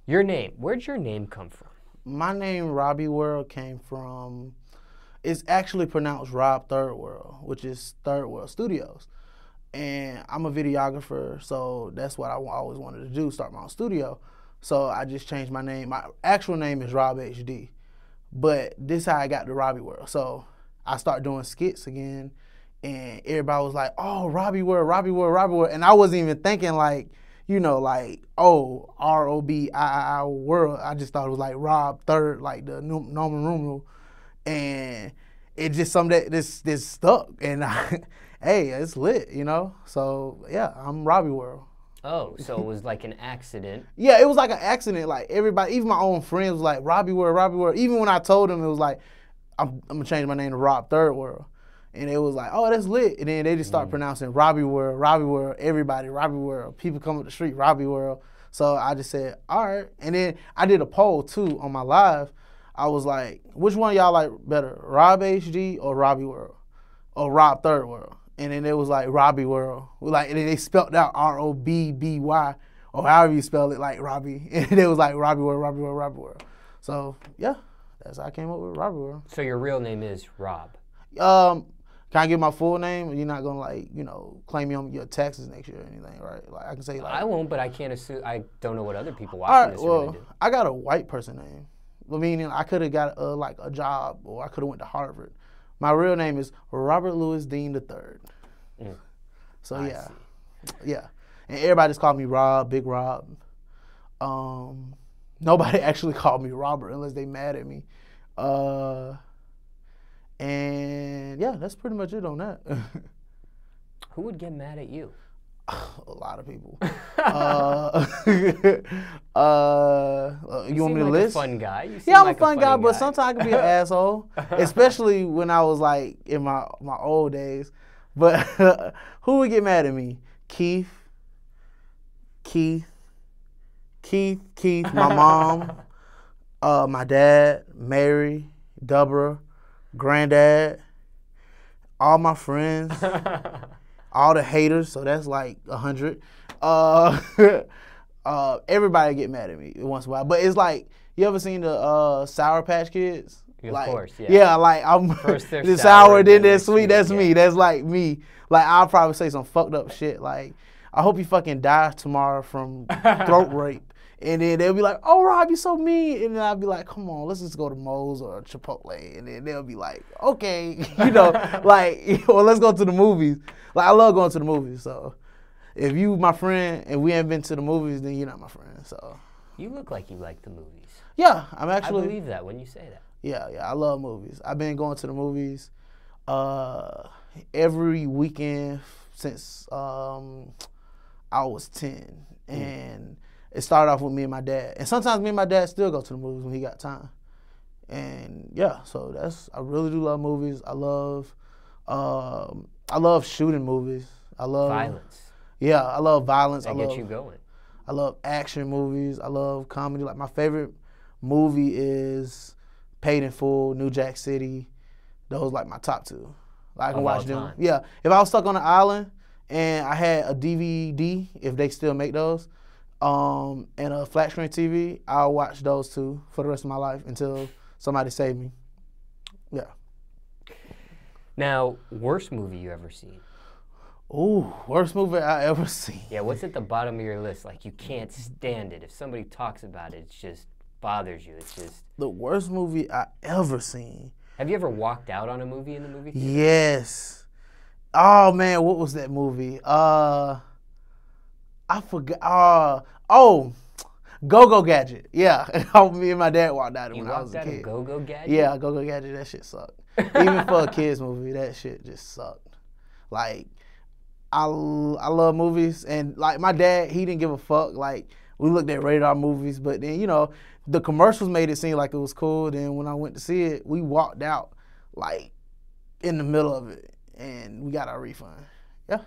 Your name. Where'd your name come from? My name, Robiii World, came from, it's actually pronounced Rob Third World, which is Third World Studios. And I'm a videographer, so that's what I always wanted to do, start my own studio. So I just changed my name. My actual name is Rob HD, but this is how I got to Robiii World. So I started doing skits again, and everybody was like, oh, Robiii World, Robiii World, Robiii World. And I wasn't even thinking like, you know, like, oh, Robii World. I just thought it was like Rob Third, like the Roman numeral. And it just something that this stuck. And hey, it's lit, you know? So yeah, I'm Robiii World. Oh, so it was like an accident. Yeah, it was like an accident. Like everybody, even my own friends was like, Robiii World, Robiii World. Even when I told them, it was like, I'm gonna change my name to Rob Third World. And it was like, oh, that's lit. And then they just start pronouncing Robiii World, Robiii World, everybody, Robiii World. People come up the street, Robiii World. So I just said, all right. And then I did a poll too on my live. I was like, which one y'all like better, Rob HD or Robiii World? Or Rob Third World? And then it was like Robiii World. Like, and then they spelled out R-O-B-B-Y, or however you spell it, like Robbie. And it was like Robiii World, Robiii World, Robiii World. So yeah, that's how I came up with Robiii World. So your real name is Rob? Can I give my full name? You're not gonna like, you know, claim me on your taxes next year or anything, right? Like I can say like I won't, but I can't assume. I don't know what other people watching this are gonna do. I got a white person name. Meaning I could have got like a job, or I could have went to Harvard. My real name is Robert Louis Dean III. So yeah, yeah. And everybody just called me Rob, Big Rob. Nobody actually called me Robert unless they mad at me. And yeah, that's pretty much it on that. Who would get mad at you? A lot of people. You want me to like list? A fun guy. Yeah, I'm a fun guy, but sometimes I can be an asshole, especially when I was like in my old days. But who would get mad at me? Keith, my mom, my dad, Mary, Deborah, granddad, all my friends, all the haters. So that's like 100. Everybody get mad at me once in a while. But it's like, you ever seen the Sour Patch Kids? Of like, course, yeah. Yeah, like I'm First they're the sour, then they're sweet. sweet. That's me. That's like me. Like I'll probably say some fucked up shit. Like, I hope you fucking die tomorrow from throat rape. And then they'll be like, oh, Rob, you're so mean. And then I'll be like, come on, let's just go to Moe's or Chipotle. And then they'll be like, okay, you know, like, or let's go to the movies. Like, I love going to the movies. So if you my friend and we ain't been to the movies, then you're not my friend. So you look like you like the movies. Yeah, I'm actually. I believe that when you say that. Yeah, I love movies. I've been going to the movies every weekend since I was 10. And it started off with me and my dad. And sometimes me and my dad still go to the movies when he got time. And yeah, so I really do love movies. I love shooting movies. I love violence. Yeah, I love violence. That gets you going. I love action movies. I love comedy. Like my favorite movie is Paid in Full, New Jack City. Those like my top two. Like, I can watch them. Yeah, if I was stuck on an island and I had a DVD, if they still make those, and a flat screen TV, I'll watch those two for the rest of my life until somebody save me. Yeah. Now, worst movie you ever seen? Ooh, worst movie I ever seen. Yeah, what's at the bottom of your list? Like, you can't stand it. If somebody talks about it, it just bothers you. It's just... The worst movie I ever seen. Have you ever walked out on a movie in the movie theater? Yes. Oh, man, what was that movie? I forgot. Go-Go Gadget. Yeah, me and my dad walked out when I was a kid. You walked out of Go-Go Gadget? Yeah, Go-Go Gadget, that shit sucked. Even for a kid's movie, that shit just sucked. Like, I love movies, and like my dad, he didn't give a fuck. Like, we looked at rated R movies, but then, you know, the commercials made it seem like it was cool. Then when I went to see it, we walked out like in the middle of it, and we got our refund. Yeah.